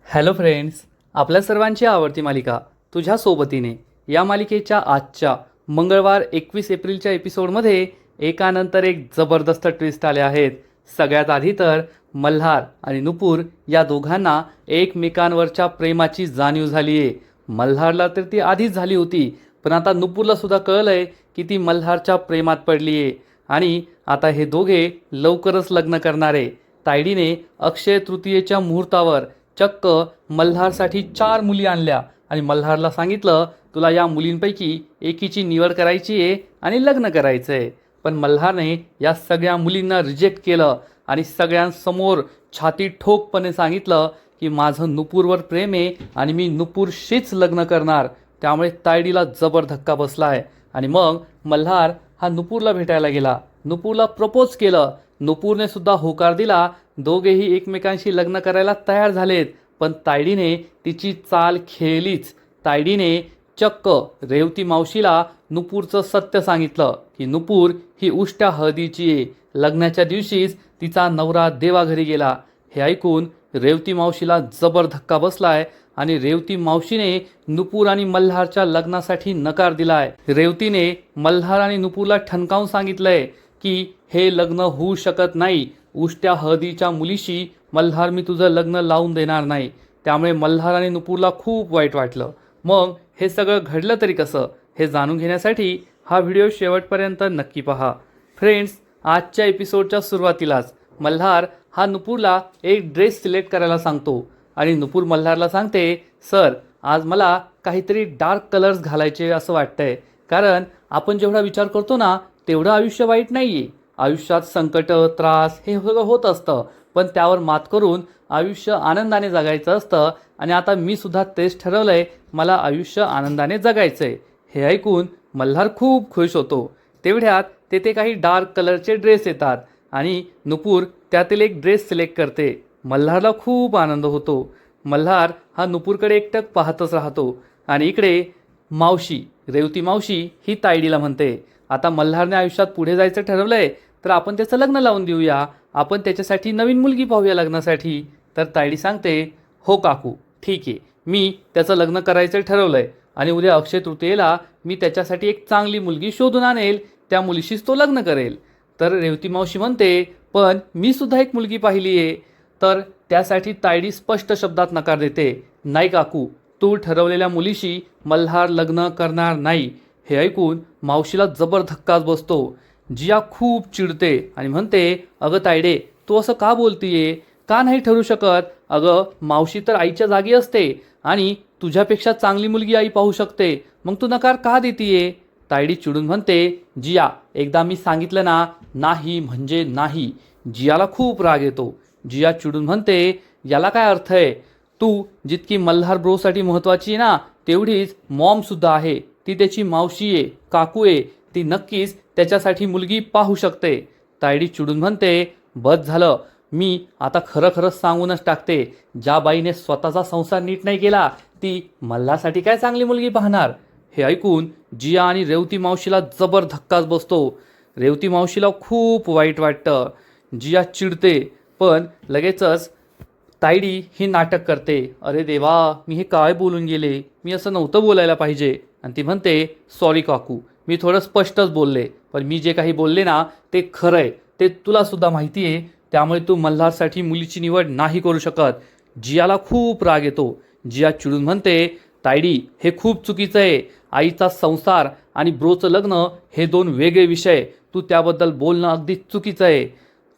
Hello friends, आपल्या सर्वांची आवडती मालिका तुझ्या सोबतीने या मालिकेच्या आजच्या मंगळवार 21 एप्रिलच्या एपिसोडमध्ये एकानंतर एक जबरदस्त ट्विस्ट आले आहेत. सगळ्यात आधी तर मल्हार आणि नुपूर या दोघांना एकमेकांवरच्या प्रेमाची जाणीव झाली आहे. मल्हारला तर ती आधीच झाली होती, पण आता नुपूरला सुद्धा कळलंय की ती मल्हारच्या प्रेमात पडली आहे आणि आता हे दोघे लवकरच लग्न करणार आहे. तायडीने अक्षय तृतीयेच्या मुहूर्तावर चक्क मल्हारसाठी 4 मुली आणल्या आणि मल्हारला सांगितलं, तुला या मुलींपैकी एकीची निवड करायची आहे आणि लग्न करायचं आहे. पण मल्हारने या सगळ्या मुलींना रिजेक्ट केलं आणि सगळ्यांसमोर छाती ठोकपणे सांगितलं की माझं नुपूरवर प्रेम आहे आणि मी नुपूरशीच लग्न करणार. त्यामुळे तायडीला जबर धक्का बसला आहे आणि मग मल्हार हा नुपूरला भेटायला गेला. नुपूरला प्रपोज केलं. नुपूरने सुद्धा होकार दिला. दोघेही एकमेकांशी लग्न करायला तयार झालेत. पण तायडीने तिची चाल खेळलीच. तायडीने चक्क रेवती मावशीला नुपूरचं सत्य सांगितलं की नुपूर ही उष्ट्या हळदीची आहे. लग्नाच्या दिवशीच तिचा नवरा देवाघरी गेला. हे ऐकून रेवती मावशीला जबर धक्का बसलाय आणि रेवती मावशीने नुपूर आणि मल्हारच्या लग्नासाठी नकार दिलाय. रेवतीने मल्हार आणि नुपूरला ठणकावून सांगितलंय की हे लग्न होऊ शकत नाही. उष्ट्या हळदीच्या मुलीशी मल्हार मी तुझं लग्न लावून देणार नाही. त्यामुळे मल्हार आणि नुपूरला खूप वाईट वाटलं. मग हे सगळं घडलं तरी कसं, हे जाणून घेण्यासाठी हा व्हिडिओ शेवटपर्यंत नक्की पहा. फ्रेंड्स, आजच्या एपिसोडच्या सुरुवातीलाच मल्हार हा नुपूरला एक ड्रेस सिलेक्ट करायला सांगतो आणि नुपूर मल्हारला सांगते, सर आज मला काहीतरी डार्क कलर्स घालायचे असं वाटतंय, कारण आपण जेवढा विचार करतो ना तेवढं आयुष्य वाईट नाही आहे. आयुष्यात संकट, त्रास हे सगळं होत असतं, पण त्यावर मात करून आयुष्य आनंदाने जगायचं असतं आणि आता मी सुद्धा तेच ठरवलंय, मला आयुष्य आनंदाने जगायचं आहे. हे ऐकून मल्हार खूप खुश होतो. तेवढ्यात तेथे काही डार्क कलरचे ड्रेस येतात आणि नुपूर त्यातील एक ड्रेस सिलेक्ट करते. मल्हारला खूप आनंद होतो. मल्हार हा नुपूरकडे एकटक पाहतच राहतो आणि इकडे मावशी, रेवती मावशी ही तायडीला म्हणते, आता मल्हारने आयुष्यात पुढे जायचं ठरवलंय तर आपण त्याचं लग्न लावून देऊया. आपण त्याच्यासाठी नवीन मुलगी पाहूया लग्नासाठी. तर तायडी सांगते, हो काकू ठीक आहे, मी त्याचं लग्न करायचं ठरवलंय आणि उद्या अक्षय तृतीयेला मी त्याच्यासाठी एक चांगली मुलगी शोधून आणेल. त्या मुलीशीच तो लग्न करेल. तर रेवती मावशी म्हणते, पण मी सुद्धा एक मुलगी पाहिली आहे. तर त्यासाठी तायडी स्पष्ट शब्दात नकार देते, नाही काकू, तू ठरवलेल्या मुलीशी मल्हार लग्न करणार नाही. हे ऐकून मावशीला जबर धक्काच बसतो. जिया खूप चिडते आणि म्हणते, अगं तायडे, तू असं का बोलतीये, का नाही ठरू शकत? अगं मावशी तर आईच्या जागी असते आणि तुझ्यापेक्षा चांगली मुलगी आई पाहू शकते, मग तू नकार का देतीये? तायडी चिडून म्हणते, जिया एकदा मी सांगितलं ना, नाही म्हणजे नाही. जियाला खूप राग येतो. जिया चिडून म्हणते, याला काय अर्थ आहे? तू जितकी मल्हार ब्रोसाठी महत्त्वाची आहे ना, तेवढीच मॉमसुद्धा आहे. ती त्याची मावशी आहे, काकू आहे. ती नक्कीच त्याच्यासाठी मुलगी पाहू शकते. तायडी चिडून म्हणते, बस झालं, मी आता खरं खरंच सांगूनच टाकते, ज्या बाईने स्वतःचा संसार नीट नाही केला ती मल्हारसाठी काय चांगली मुलगी पाहणार? हे ऐकून जिया आणि रेवती मावशीला जबर धक्काच बसतो. रेवती मावशीला खूप वाईट वाटतं. जिया चिडते, पण लगेचच तायडी ही नाटक करते, अरे देवा, मी हे काय बोलून गेले, मी असं नव्हतं बोलायला पाहिजे. आणि ती म्हणते, सॉरी काकू, मी थोडं स्पष्टच बोलले, पण मी जे काही बोलले ना ते खरं आहे, ते तुलासुद्धा माहिती आहे. त्यामुळे तू मल्हारसाठी मुलीची निवड नाही करू शकत. जियाला खूप राग येतो. जिया चिडून म्हणते, तायडी हे खूप चुकीचं आहे. आईचा संसार आणि ब्रोचं लग्न हे 2 वेगळे विषय. तू त्याबद्दल बोलणं अगदी चुकीचं आहे.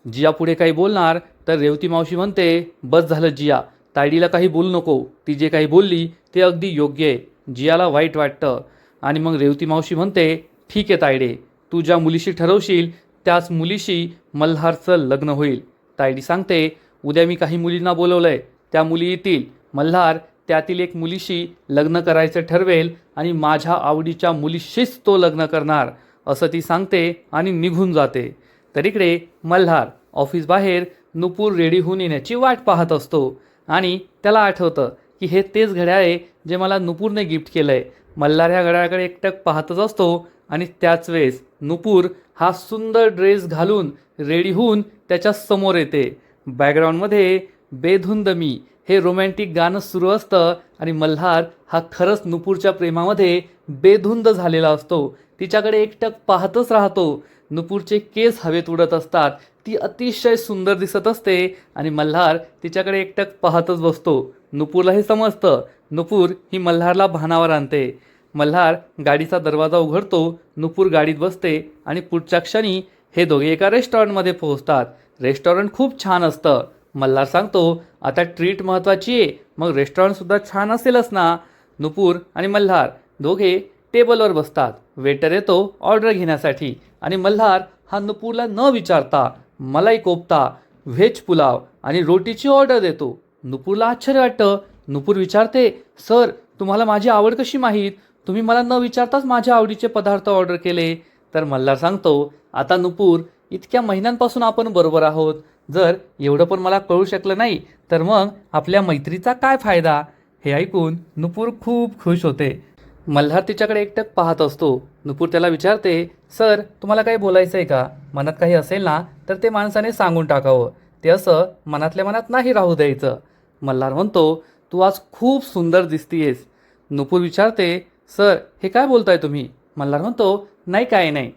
जिया पुढे काही बोलणार तर रेवती मावशी म्हणते, बस झालं जिया, तायडीला काही बोलू नको. ती जे काही बोलली ते अगदी योग्य आहे. जियाला वाईट वाटतं आणि मग रेवती मावशी म्हणते, ठीक आहे तायडे, तू ज्या मुलीशी ठरवशील त्याच मुलीशी मल्हारचं लग्न होईल. तायडी सांगते, उद्या मी काही मुलींना बोलवलंय, त्या मुली येतील. मल्हार त्यातील एक मुलीशी लग्न करायचं ठरवेल आणि माझ्या आवडीच्या मुलीशीच तो लग्न करणार, असं ती सांगते आणि निघून जाते. तर इकडे मल्हार ऑफिस बाहेर नुपूर रेडी होऊन येण्याची वाट पाहत असतो आणि त्याला आठवतं की हे तेच घड्याळ आहे जे मला नुपूरने गिफ्ट केलं आहे. मल्हार ह्या घड्याळाकडे एकटक पाहतच असतो आणि त्याच वेळेस नुपूर हा सुंदर ड्रेस घालून रेडी होऊन त्याच्या समोर येते. बॅकग्राऊंडमध्ये बेधुंद मी हे रोमॅन्टिक गाणं सुरू असतं आणि मल्हार हा खरंच नुपूरच्या प्रेमामध्ये बेधुंद झालेला असतो. तिच्याकडे एकटक पाहतच राहतो. नुपूरचे केस हवेत उडत असतात. ती अतिशय सुंदर दिसत असते आणि मल्हार तिच्याकडे एकटक पाहतच बसतो. नुपूरला हे समजतं. नुपूर ही मल्हारला भानावर आणते. मल्हार गाडीचा दरवाजा उघडतो. नुपूर गाडीत बसते आणि पुढच्या क्षणी हे दोघे एका रेस्टॉरंटमध्ये पोहोचतात. रेस्टॉरंट खूप छान असतं. मल्हार सांगतो, आता ट्रीट महत्त्वाची आहे, मग रेस्टॉरंटसुद्धा छान असेलच ना. नुपूर आणि मल्हार दोघे टेबलवर बसतात. वेटर येतो ऑर्डर घेण्यासाठी आणि मल्हार हा नुपूरला न विचारता मलाई कोफ्ता, व्हेज पुलाव आणि रोटीची ऑर्डर देतो. नुपूरला आश्चर्य वाटतं. नुपूर विचारते, सर तुम्हाला माझी आवड कशी माहीत? तुम्ही मला न विचारताच माझ्या आवडीचे पदार्थ ऑर्डर केले. तर मल्हार सांगतो, आता नुपूर इतक्या महिन्यांपासून आपण बरोबर आहोत. जर एवढं पण मला कळू शकलं नाही तर मग आपल्या मैत्रीचा काय फायदा? हे ऐकून नुपूर खूप खुश होते. मल्हार तिच्याकडे एकटक पाहत असतो. नुपूर त्याला विचारते, सर तुम्हाला काही बोलायचं आहे का? मनात काही असेल ना तर ते माणसाने सांगून टाकावं. ते असं मनातल्या मनात नाही राहू द्यायचं. मल्हार म्हणतो, तू आज खूप सुंदर दिसतीयेस. नुपूर विचारते, सर हे काय बोलताय तुम्ही? मल्हार म्हणतो, नाही काय नाही.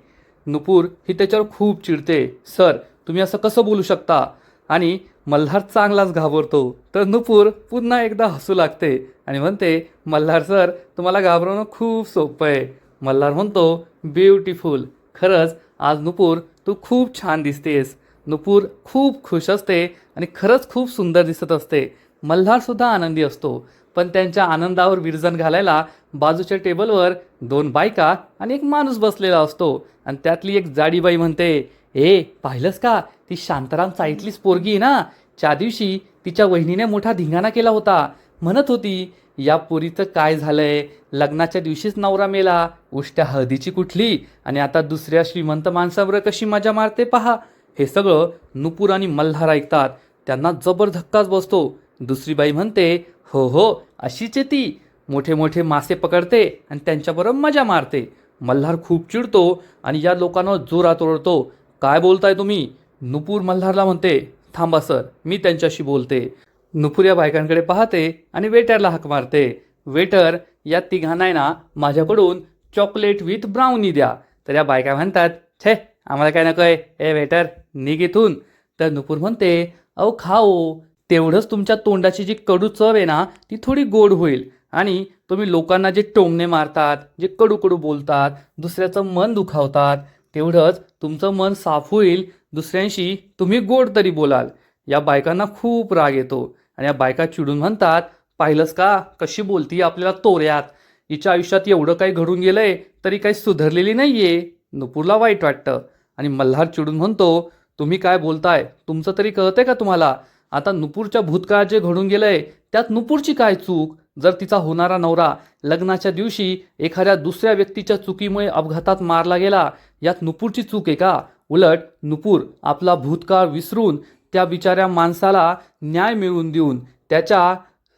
नुपूर ही त्याच्यावर खूप चिडते. सर तुम्ही असं कसं बोलू शकता? आणि मल्हार चांगलाच घाबरतो. तर नुपूर पुन्हा एकदा हसू लागते आणि म्हणते, मल्हार सर तुम्हाला घाबरवणं खूप सोपं आहे. मल्हार म्हणतो, ब्युटिफुल. खरंच आज नुपूर तू खूप छान दिसतेस. नुपूर खूप खुश असते आणि खरंच खूप सुंदर दिसत असते. मल्हारसुद्धा आनंदी असतो. पण त्यांच्या आनंदावर विरजण घालायला बाजूच्या टेबलवर 2 बायका आणि एक माणूस बसलेला असतो आणि त्यातली एक जाडी बाई म्हणते, ए पाहिलंस का? ती शांताराम चाईतलीच पोरगी आहे ना. त्या दिवशी तिच्या वहिनीने मोठा धिंगाणा केला होता. म्हणत होती, या पोरीचं काय झालंय? लग्नाच्या दिवशीच नवरा मेला, उष्ट्या हळदीची कुठली, आणि आता दुसऱ्या श्रीमंत माणसावर कशी मजा मारते पहा. हे सगळं नुपूर आणि मल्हार ऐकतात. त्यांना जबर धक्काच बसतो. दुसरी बाई म्हणते, हो हो अशीच आहे ती. मोठे मोठे मासे पकडते आणि त्यांच्याबरोबर मजा मारते. मल्हार खूप चिडतो आणि या लोकांवर जोरात ओरडतो, काय बोलताय तुम्ही? नुपूर मल्हारला म्हणते, थांबा सर मी त्यांच्याशी बोलते. नुपूर या बायकांकडे पाहते आणि वेटरला हाक मारते. वेटर या तिघांना आहे ना माझ्याकडून चॉकलेट विथ ब्राउनी द्या. तर या बायका म्हणतात, छे आम्हाला काय नको आहे, ए वेटर निघ इथून. तर नुपूर म्हणते, अहो खाओ, तेवढंच तुमच्या तोंडाची जी कडू चव आहे ना ती थोडी गोड होईल. आणि तुम्ही लोकांना जे टोमणे मारतात, जे कडू कडू बोलतात, दुसऱ्याचं मन दुखावतात, तेवढंच तुमचं मन साफ होईल. दुसऱ्यांशी तुम्ही गोड तरी बोलाल. या बायकांना खूप राग येतो आणि या बायका चिडून म्हणतात, पाहिलंस का कशी बोलती आपल्याला तोऱ्यात? हिच्या आयुष्यात एवढं काही घडून गेलंय तरी काही सुधारलेली नाहीये. नुपूरला वाईट वाटतं आणि मल्हार चिडून म्हणतो, तुम्ही काय बोलताय? तुमचं तरी कळतंय का तुम्हाला? आता नुपूरच्या भूतकाळात जे घडून गेलंय त्यात नुपूरची काय चूक? जर तिचा होणारा नवरा लग्नाच्या दिवशी एखाद्या दुसऱ्या व्यक्तीच्या चुकीमुळे अपघातात मारला गेला, यात नुपूरची चूक आहे का? उलट नुपूर आपला भूतकाळ विसरून त्या बिचाऱ्या माणसाला न्याय मिळवून देऊन त्याच्या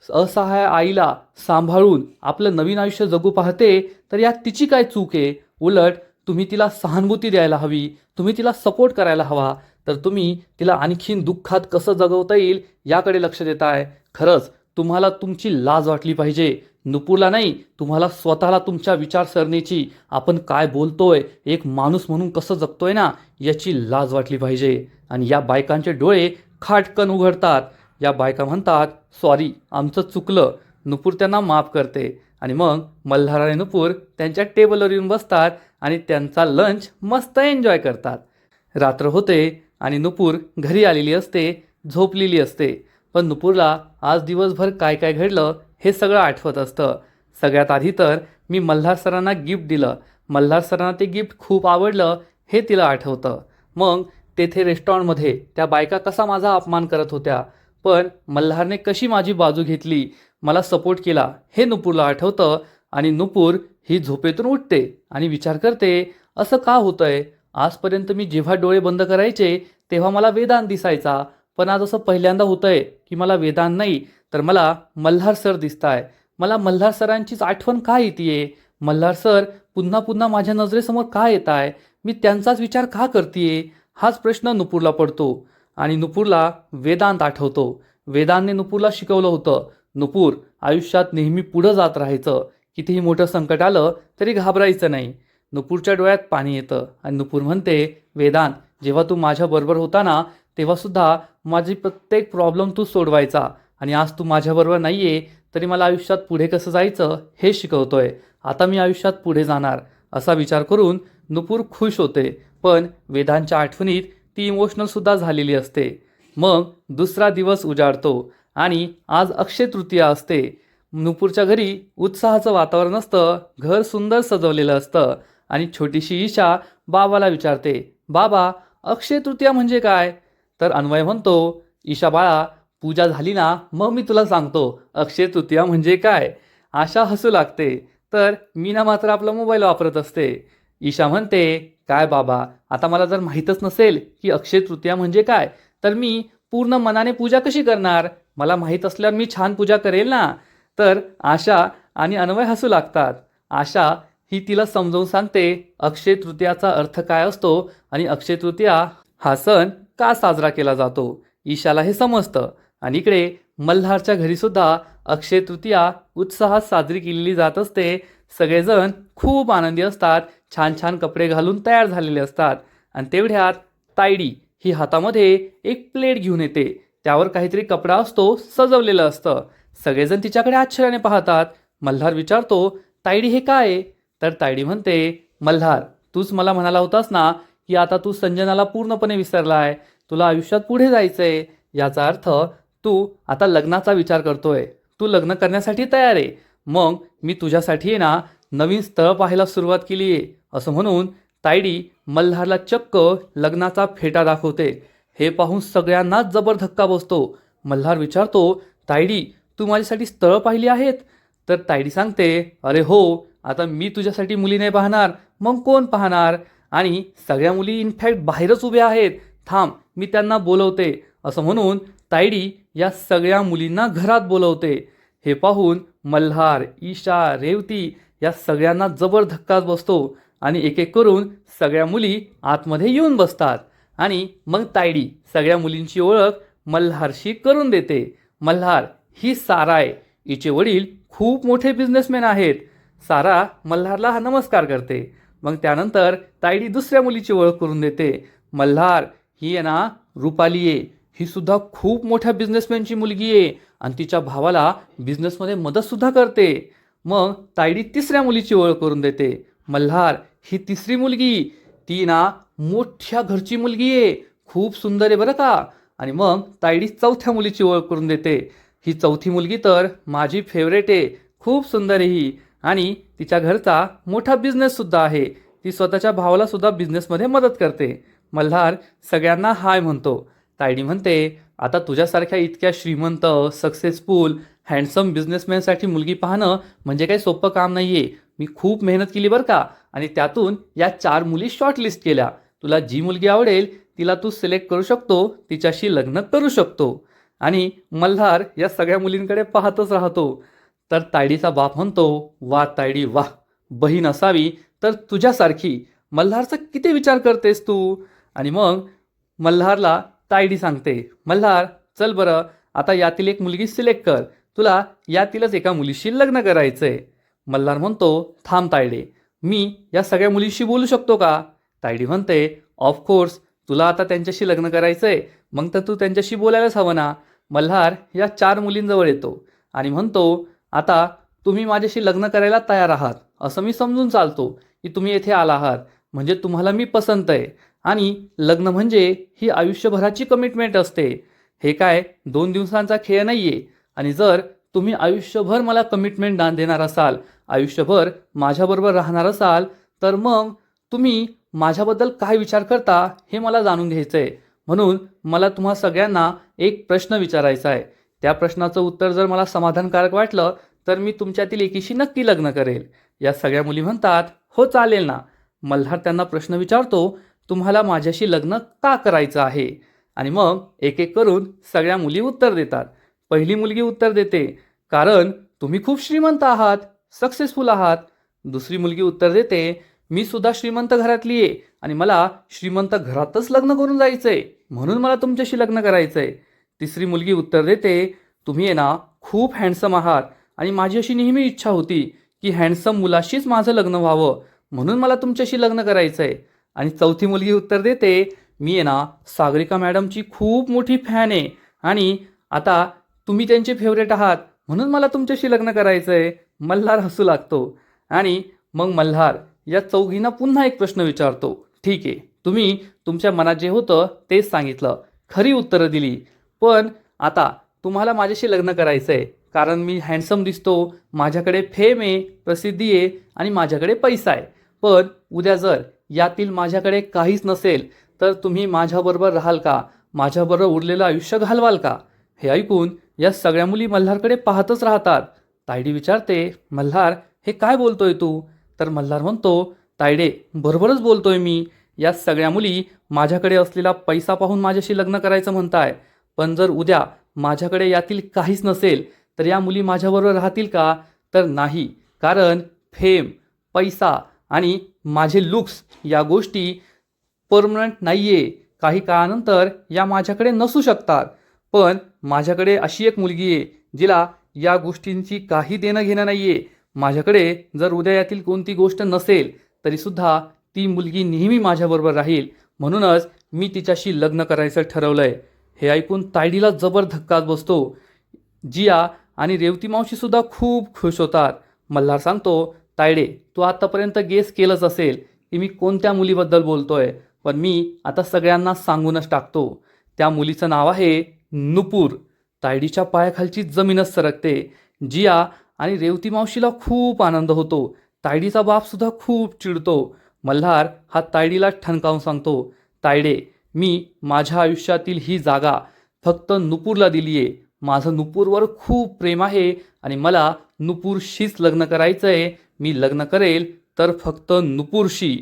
असहाय आईला सांभाळून आपलं नवीन आयुष्य जगू पाहते. तर यात तिची काय चूक आहे? उलट तुम्ही तिला सहानुभूती द्यायला हवी. तुम्ही तिला सपोर्ट करायला हवा. तर तुम्ही तिला आणखीन दुःखात कसं जगवता येईल याकडे लक्ष देताय. खरंच तुम्हाला तुमची लाज वाटली पाहिजे. नुपूरला नाही, तुम्हाला स्वतःला तुमच्या विचारसरणीची, आपण काय बोलतोय, एक माणूस म्हणून कसं जगतोय ना याची लाज वाटली पाहिजे. आणि या बायकांचे डोळे खाटकन उघडतात. या बायका म्हणतात, सॉरी आमचं चुकलं. नुपूर त्यांना माफ करते आणि मग मल्हार आणि नुपूर त्यांच्या टेबलवर येऊन बसतात आणि त्यांचा लंच मस्त एन्जॉय करतात. रात्र होते आणि नुपूर घरी आलेली असते, झोपलेली असते. पण नुपूरला आज दिवसभर काय काय घडलं हे सगळं आठवत असतं. सगळ्यात आधी तर मी मल्हार सरांना गिफ्ट दिलं. मल्हार सरांना ते गिफ्ट खूप आवडलं हे तिला आठवतं. मग तेथे रेस्टॉरंटमध्ये त्या बायका कसा माझा अपमान करत होत्या, पण मल्हारने कशी माझी बाजू घेतली, मला सपोर्ट केला हे नुपूरला आठवतं. आणि नुपूर ही झोपेतून उठते आणि विचार करते, असं का होतंय? आजपर्यंत मी जेव्हा डोळे बंद करायचे तेव्हा मला वेदांत दिसायचा, पण आज असं पहिल्यांदा होतंय की मला वेदांत नाही तर मला मल्हार सर दिसताय. मला मल्हार सरांचीच आठवण का येतेय? मल्हार सर पुन्हा पुन्हा माझ्या नजरेसमोर का येत आहे? मी त्यांचाच विचार का करतेय? हाच प्रश्न नुपूरला पडतो आणि नुपूरला वेदांत आठवतो. वेदांनी नुपूरला शिकवलं होतं. नुपूर, आयुष्यात नेहमी पुढं जात राहायचं. कितीही मोठं संकट आलं तरी घाबरायचं नाही. नुपूरच्या डोळ्यात पाणी येतं आणि नुपूर म्हणते, वेदांत, जेव्हा तू माझ्याबरोबर होता ना, तेव्हासुद्धा माझी प्रत्येक प्रॉब्लेम तू सोडवायचा आणि आज तू माझ्याबरोबर नाही आहे तरी मला आयुष्यात पुढे कसं जायचं हे शिकवतोय. आता मी आयुष्यात पुढे जाणार असा विचार करून नुपूर खुश होते. पण वेदांच्या आठवणीत ती इमोशनलसुद्धा झालेली असते. मग दुसरा दिवस उजाडतो आणि आज अक्षय तृतीया असते. नुपूरच्या घरी उत्साहाचं वातावरण असतं. घर सुंदर सजवलेलं असतं आणि छोटीशी ईशा बाबाला विचारते, बाबा, अक्षय तृतीया म्हणजे काय? तर अन्वय म्हणतो, ईशा बाळा, पूजा झाली ना मग मी तुला सांगतो अक्षय तृतीया म्हणजे काय. आशा हसू लागते. तर मीना मात्र आपला मोबाईल वापरत असते. ईशा म्हणते, काय बाबा, आता मला जर माहीतच नसेल की अक्षय तृतीया म्हणजे काय तर मी पूर्ण मनाने पूजा कशी करणार? मला माहीत असल्यावर मी छान पूजा करेल ना. तर आशा आणि अन्वय हसू लागतात. आशा ही तिला समजावून सांगते अक्षय तृतीयाचा अर्थ काय असतो आणि अक्षय तृतीया हा सण का साजरा केला जातो. ईशाला हे समजतं आणि इकडे मल्हारच्या घरीसुद्धा अक्षय तृतीया उत्साहात साजरी केलेली जात असते. सगळेजण खूप आनंदी असतात. छान छान कपडे घालून तयार झालेले असतात आणि तेवढ्यात तायडी ही हातामध्ये एक प्लेट घेऊन येते. त्यावर काहीतरी कपडा असतो, सजवलेलं असतं. सगळेजण तिच्याकडे आश्चर्याने पाहतात. मल्हार विचारतो, तायडी हे काय? तर तायडी म्हणते, मल्हार, तूच मला म्हणाला होतास ना की आता तू संजनाला पूर्णपणे विसरलाय, तुला आयुष्यात पुढे जायचंय. याचा अर्थ तू आता लग्नाचा विचार करतोय. तू लग्न करण्यासाठी तयार आहे. मग मी तुझ्यासाठी ना नवीन स्थळ पाहायला सुरुवात केली आहे. असं म्हणून तायडी मल्हारला चक्क लग्नाचा फेटा दाखवते. हे पाहून सगळ्यांनाच जबर धक्का बसतो. मल्हार विचारतो, तायडी, तू माझ्यासाठी स्थळं पाहिली आहेत? तर तायडी सांगते, अरे हो, आता मी तुझ्यासाठी मुली नाही पाहणार मग कोण पाहणार? आणि सगळ्या मुली इनफॅक्ट बाहेरच उभ्या आहेत. थांब, मी त्यांना बोलवते. असं म्हणून तायडी या सगळ्या मुलींना घरात बोलवते. हे पाहून मल्हार, ईशा, रेवती या सगळ्यांना जबर धक्काच बसतो आणि एक एक करून सगळ्या मुली आतमध्ये येऊन बसतात. आणि मग तायडी सगळ्या मुलींची ओळख मल्हारशी करून देते. मल्हार, ही सारा आहे. हिचे वडील खूप मोठे बिझनेसमॅन आहेत. सारा मल्हारला हा नमस्कार करते. मग त्यानंतर तायडी दुसऱ्या मुलीची ओळख करून देते. मल्हार, ही आहे ना रुपाली आहे. ही सुद्धा खूप मोठ्या बिझनेसमॅनची मुलगी आहे आणि तिच्या भावाला बिझनेसमध्ये मदतसुद्धा करते. मग तायडी तिसऱ्या मुलीची ओळख करून देते. मल्हार, ही तिसरी मुलगी, ती ना मोठ्या घरची मुलगी आहे, खूप सुंदर आहे बरं का. आणि मग तायडी चौथ्या मुलीची ओळख करून देते. ही चौथी मुलगी तर माझी फेवरेट आहे, खूप सुंदर आहे ही आणि तिच्या घरचा मोठा बिझनेससुद्धा आहे. ती स्वतःच्या भावाला सुद्धा बिझनेसमध्ये मदत करते. मल्हार सगळ्यांना हाय म्हणतो. तायडी म्हणते, आता तुझ्यासारख्या इतक्या श्रीमंत, सक्सेसफुल, हँडसम बिझनेसमॅनसाठी मुलगी पाहणं म्हणजे काही सोपं काम नाही आहे. मी खूप मेहनत केली बरं का आणि त्यातून या 4 मुली शॉर्टलिस्ट केल्या. तुला जी मुलगी आवडेल तिला तू सिलेक्ट करू शकतो, तिच्याशी लग्न करू शकतो. आणि मल्हार या सगळ्या मुलींकडे पाहतच राहतो. तर तायडीचा बाप म्हणतो, वा तायडी वा, बहीण असावी तर तुझ्यासारखी. मल्हारचा किती विचार करतेस तू? आणि मग मल्हारला तायडी सांगते, मल्हार, चल बरं, आता यातील एक मुलगी सिलेक्ट कर. तुला यातीलच एका मुलीशी लग्न करायचंय. मल्हार म्हणतो, थांब तायडे, मी या सगळ्या मुलीशी बोलू शकतो का? तायडी म्हणते, ऑफकोर्स, तुला आता त्यांच्याशी लग्न करायचंय मग तर तू त्यांच्याशी बोलायलाच हवं ना. मल्हार या 4 मुलींजवळ येतो आणि म्हणतो, आता तुम्ही माझ्याशी लग्न करायला तयार आहात असं मी समजून चालतो की तुम्ही येथे आला आहात म्हणजे तुम्हाला मी पसंत आहे. आणि लग्न म्हणजे ही आयुष्यभराची कमिटमेंट असते. हे काय 2 दिवसांचा खेळ नाही आहे. आणि जर तुम्ही आयुष्यभर मला कमिटमेंट देणार असाल, आयुष्यभर माझ्याबरोबर राहणार असाल, तर मग तुम्ही माझ्याबद्दल काय विचार करता हे मला जाणून घ्यायचं आहे. म्हणून मला तुम्हा सगळ्यांना एक प्रश्न विचारायचा आहे. त्या प्रश्नाचं उत्तर जर मला समाधानकारक वाटलं तर मी तुमच्यातील एकीशी नक्की लग्न करेल. या सगळ्या मुली म्हणतात, हो चालेल ना. मल्हार त्यांना प्रश्न विचारतो, तुम्हाला माझ्याशी लग्न का करायचं आहे? आणि मग एक एक करून सगळ्या मुली उत्तर देतात. पहिली मुलगी उत्तर देते, कारण तुम्ही खूप श्रीमंत आहात, सक्सेसफुल आहात. दुसरी मुलगी उत्तर देते, मी सुद्धा श्रीमंत घरातली आहे आणि मला श्रीमंत घरातच लग्न करून जायचंय म्हणून मला तुमच्याशी लग्न करायचंय. तिसरी मुलगी उत्तर देते, तुम्ही आहे ना खूप हँडसम आहात आणि माझी अशी नेहमी इच्छा होती की हँडसम मुलाशीच माझं लग्न व्हावं, म्हणून मला तुमच्याशी लग्न करायचं आहे. आणि चौथी मुलगी उत्तर देते, मी आहे ना सागरिका मॅडमची खूप मोठी फॅन आहे आणि आता तुम्ही त्यांचे फेवरेट आहात, म्हणून मला तुमच्याशी लग्न करायचं आहे. मल्हार हसू लागतो आणि मग मल्हार या चौघींना पुन्हा एक प्रश्न विचारतो. ठीक आहे, तुम्ही तुमच्या मनात जे होतं तेच सांगितलं, खरी उत्तरं दिली, पण आता तुम्हाला माझ्याशी लग्न करायचं आहे कारण मी हँडसम दिसतो, माझ्याकडे फेम आहे, प्रसिद्धी आहे आणि माझ्याकडे पैसा आहे. पण उद्या जर यातील माझ्याकडे काहीच नसेल तर तुम्ही माझ्याबरोबर राहाल का, माझ्याबरोबर उरलेलं आयुष्य घालवाल का? हे ऐकून या सगळ्या मुली मल्हारकडे पाहतच राहतात. तायडी विचारते, मल्हार हे काय बोलतोय तू? तर मल्हार म्हणतो, तायडे बरोबरच बोलतोय मी. या सगळ्या मुली माझ्याकडे असलेला पैसा पाहून माझ्याशी लग्न करायचं म्हणताय, पण जर उद्या माझ्याकडे यातील काहीच नसेल तर या मुली माझ्याबरोबर राहतील का? तर नाही, कारण फेम, पैसा आणि माझे लुक्स या गोष्टी परमनंट नाही आहे. काही काळानंतर या माझ्याकडे नसू शकतात, पण माझ्याकडे अशी एक मुलगी आहे जिला या गोष्टींची काही देणं घेणं नाही आहे. माझ्याकडे जर उद्या यातील कोणती गोष्ट नसेल तरीसुद्धा ती मुलगी नेहमी माझ्याबरोबर राहील, म्हणूनच मी तिच्याशी लग्न करायचं ठरवलं आहे. हे ऐकून तायडीला जबर धक्काच बसतो. जिया आणि रेवती मावशीसुद्धा खूप खुश होतात. मल्हार सांगतो, तायडे तू आत्तापर्यंत गेस केलंच असेल की मी कोणत्या मुलीबद्दल बोलतोय, पण मी आता सगळ्यांना सांगूनच टाकतो. त्या मुलीचं नाव आहे नुपूर. तायडीच्या पायाखालची जमीनच सरकते. जिया आणि रेवती मावशीला खूप आनंद होतो. तायडीचा बापसुद्धा खूप चिडतो. मल्हार हा तायडीला ठणकावून सांगतो, तायडे मी माझ्या आयुष्यातील ही जागा फक्त नुपूरला दिली आहे. माझं नुपूरवर खूप प्रेम आहे आणि मला नुपूरशीच लग्न करायचं आहे. मी लग्न करेल तर फक्त नुपूरशी.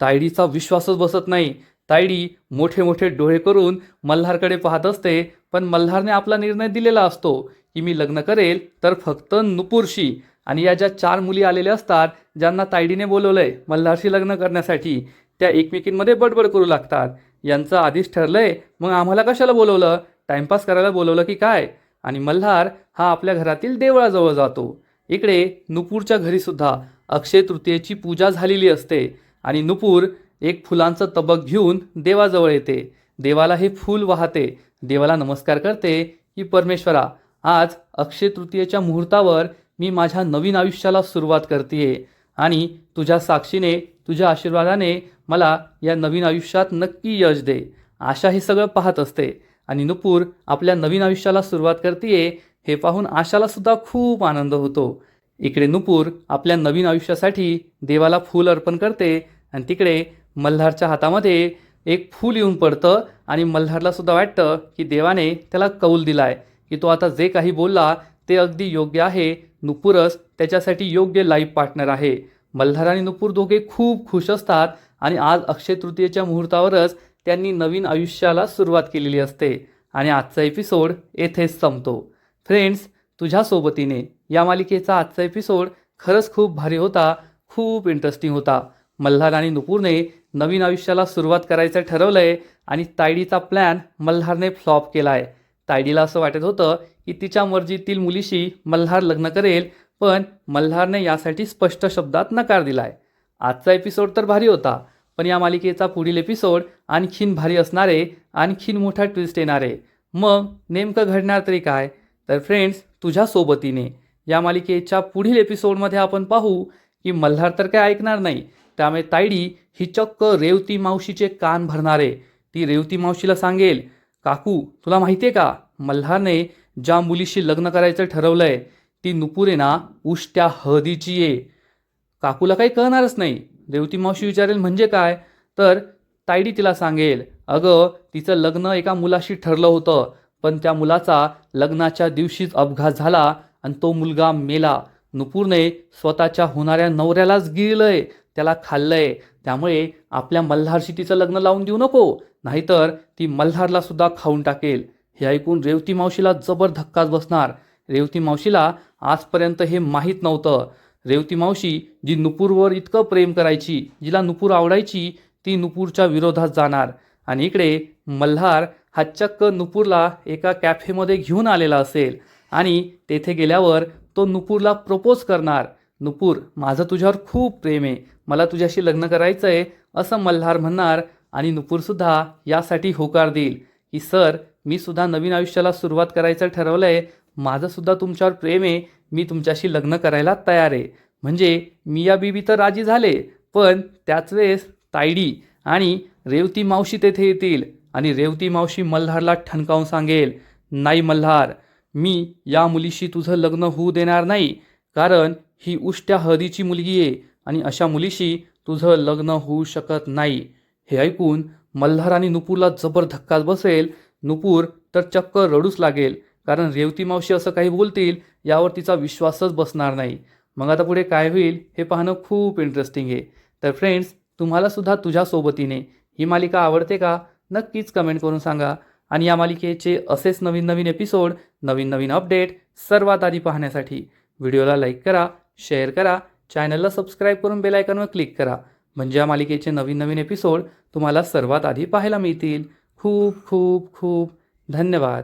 तायडीचा विश्वासच बसत नाही. तायडी मोठे मोठे डोळे करून मल्हारकडे पाहत असते, पण मल्हारने आपला निर्णय दिलेला असतो की मी लग्न करेल तर फक्त नुपूरशी. आणि या ज्या 4 मुली आलेल्या असतात ज्यांना तायडीने बोलवलंय मल्हारशी लग्न करण्यासाठी, त्या एकमेकींमध्ये बडबड करू लागतात, यांचं आधीच ठरलंय, मग आम्हाला कशाला बोलवलं, टाइमपास करायला बोलवलं की काय? आणि मल्हार हा आपल्या घरातील देवळाजवळ जातो. इकडे नुपूरच्या घरीसुद्धा अक्षय तृतीयेची पूजा झालेली असते आणि नुपूर एक फुलांचं तबक घेऊन देवाजवळ येते. देवाला हे फूल वाहते, देवाला नमस्कार करते की परमेश्वरा, आज अक्षय तृतीयेच्या मुहूर्तावर मी माझ्या नवीन आयुष्याला सुरुवात करतेय आणि तुझ्या साक्षीने, तुझ्या आशीर्वादाने मला या नवीन आयुष्यात नक्की यश दे. आशा हे सगळं पाहत असते आणि नुपूर आपल्या नवीन आयुष्याला सुरुवात करतेय हे पाहून आशाला सुद्धा खूप आनंद होतो. इकडे नुपूर आपल्या नवीन आयुष्यासाठी देवाला फूल अर्पण करते आणि तिकडे मल्हारच्या हातामध्ये एक फूल येऊन पडतं आणि मल्हारला सुद्धा वाटतं की देवाने त्याला कौल दिलाय की तो आता जे काही बोलला ते अगदी योग्य आहे. नुपूरच त्याच्यासाठी योग्य लाईफ पार्टनर आहे. मल्हार आणि नुपूर दोघे खूप खुश असतात आणि आज अक्षय तृतीयेच्या मुहूर्तावरच त्यांनी नवीन आयुष्याला सुरुवात केलेली असते. आणि आजचा एपिसोड येथेच संपतो. फ्रेंड्स, तुझ्या सोबतीने या मालिकेचा आजचा एपिसोड खरंच खूप भारी होता, खूप इंटरेस्टिंग होता. मल्हार आणि नुपूरने नवीन आयुष्याला सुरुवात करायचं ठरवलंय आणि तायडीचा प्लॅन मल्हारने फ्लॉप केलाय. तायडीला असं वाटत होतं की तिच्या मर्जीतील मुलीशी मल्हार लग्न करेल, पण मल्हारने यासाठी स्पष्ट शब्दात नकार दिलाय. आजचा एपिसोड तर भारी होता, पण या मालिकेचा पुढील एपिसोड आणखीन भारी असणारे, आणखीन मोठा ट्विस्ट येणारे. मग नेमकं घडणार तरी काय? तर फ्रेंड्स, तुझ्या सोबतीने या मालिकेच्या पुढील एपिसोडमध्ये आपण पाहू की मल्हार तर काय ऐकणार नाही, त्यामुळे तायडी ही चक्क रेवती मावशीचे कान भरणार आहे. ती रेवती मावशीला सांगेल, काकू तुला माहिती आहे का, मल्हारने ज्या मुलीशी लग्न करायचं ठरवलंय ती नुपूर आहे ना उष्ट्या हळदीची आहे. काकूला काही कळणारच नाही. रेवती मावशी विचारेल म्हणजे काय, तर तायडी तिला सांगेल, अगं तिचं लग्न एका मुलाशी ठरलं होतं, पण त्या मुलाचा लग्नाच्या दिवशीच अपघात झाला आणि तो मुलगा मेला. नुपूरने स्वतःच्या होणाऱ्या नवऱ्यालाच गिळलंय, त्याला खाल्लंय. त्यामुळे आपल्या मल्हारशी तिचं लग्न लावून देऊ नको, नाहीतर ती मल्हारला सुद्धा खाऊन टाकेल. हे ऐकून रेवती मावशीला जबर धक्काच बसणार. रेवती मावशीला आजपर्यंत हे माहीत नव्हतं. रेवती मावशी जी नुपूरवर इतकं प्रेम करायची, जिला नुपूर आवडायची, ती नुपूरच्या विरोधात जाणार आणि इकडे मल्हार हा चक्क नुपूरला एका कॅफेमध्ये घेऊन आलेला असेल आणि तेथे गेल्यावर तो नुपूरला प्रपोज करणार. नुपूर, माझं तुझ्यावर खूप प्रेम आहे, मला तुझ्याशी लग्न करायचं आहे असं मल्हार म्हणणार आणि नुपूरसुद्धा यासाठी होकार देईल की सर, मी सुद्धा नवीन आयुष्याला सुरुवात करायचं ठरवलं आहे, माझंसुद्धा तुमच्यावर प्रेम आहे, मी तुमच्याशी लग्न करायला तयार आहे. म्हणजे मिया बीबी तर राजी झाले, पण त्याच वेळेस तायडी आणि रेवती मावशी तेथे येतील आणि रेवती मावशी मल्हारला ठणकावून सांगेल, नाही मल्हार, मी या मुलीशी तुझं लग्न होऊ देणार नाही, कारण ही उष्ट्या हळदीची मुलगी आहे आणि अशा मुलीशी तुझं लग्न होऊ शकत नाही. हे ऐकून मल्हार आणि नुपूरला जबर धक्काच बसेल. नुपूर तर चक्क रडूच लागेल, कारण रेवती मावशी असं काही बोलतील यावर तिचा विश्वासच बसणार नाही. मग आता पुढे काय होईल हे पाहणं खूप इंटरेस्टिंग आहे. तर फ्रेंड्स, तुम्हाला सुद्धा तुझ्या सोबतीने ही मालिका आवडते का? नक्कीच कमेंट करून सांगा. आणि या मालिकेचे असेच नवीन नवीन एपिसोड, नवीन नवीन अपडेट सर्वात आधी पाहण्यासाठी व्हिडिओला लाईक करा, शेअर करा, चॅनलला सबस्क्राईब करून बेल आयकॉनवर क्लिक करा. म्हणजे या मालिकेचे नवीन नवीन एपिसोड तुम्हाला सर्वात आधी पाहायला मिळतील. खूप खूप खूप धन्यवाद.